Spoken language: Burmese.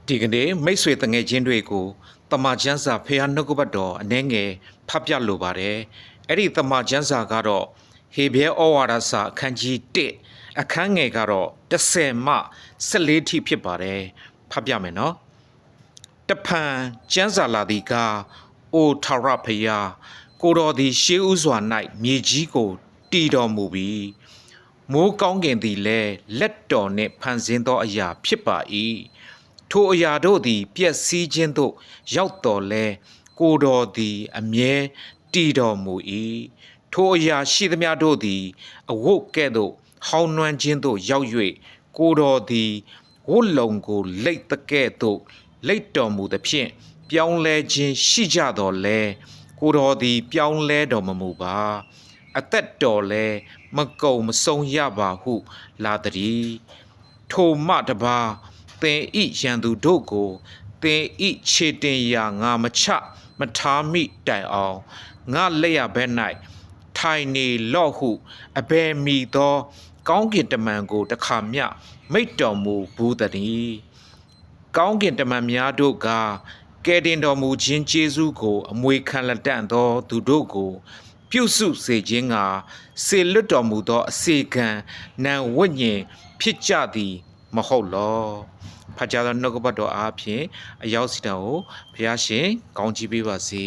ဒီကနေ့မိတ်ဆွေတငယ်ချင်းတွေကိုတမန်ကျမ်းစာဖះနှုတ်ကပတ်တော်အနှဲငယ်ဖတ်ပြလိုပါတယ်။အဲ့ဒီတမန်ကျမ်းစာကတော့ဟေဘဲဩဝါဒစာအခန်းကြီး1အခန်းငယ်ကတော့10မှ14ထိဖြစ်ပါတယ်။ဖတ်ပြမယ်နော်။တဖန်ကျမ်းစာလာသည်ကအိုထာဝရဖះကိုတော်သည်ရှေးဥစွာ၌မြေကြီးကိုတည်တော်မူပြီးမိုးကောင်းကင်သည်လည်းလက်တော်နှင့်ဖန်ဆင်းသောအရာဖြစ်ပါ၏ထိုအရာတို့သည်ပျက်စီးခြင်းသို့ရောက်တော်လဲကိုတော်သည်အမြဲတည်တော်မူ၏ထိုအရာရှိသမျှတို့သည်အဝတ်ကဲ့သို့ဟောင်းနွမ်းခြင်းသို့ရောက်၍ကိုတော်သည်ဝတ်လုံကိုလိတ်တကဲ့သို့လိတ်တော်မူသဖြင့်ပြောင်းလဲခြင်းရှိကြတော်လဲကိုတော်သည်ပြောင်းလဲတော်မမူပါအသက်တော်လဲမကုံမဆုံးရပါဟုလာသည်ထိုမှတပါသင်ဤရန်သူတို့ကိုသင်ဤခြေတင်ရာငါမချမထားမိတိုင်အောင်ငါလက်ရဘက်၌ထိုင်နေလော့ဟုအဘယ်မီသောကောင်းကင်တမန်ကိုတခါမျှမိတ်တော်မူဘူးတည်းကောင်းကင်တမန်များတို့ကကယ်တင်တော်မူခြင်းကျေးဇူးကိုအမွေခံလက်တန့်သောသူတို့ကိုပြုစုစေခြင်းကစေလွတ်တော်မူသောအစေခံနံဝိညာဉ်ဖြစ်ကြသည်မဟုတ်လောဖတ်ကြသောနှုတ်ကပတ်တော်အားဖြင့်အရောက်စီတံကိုဘုရားရှင်ကောင်းချီးပေးပါစေ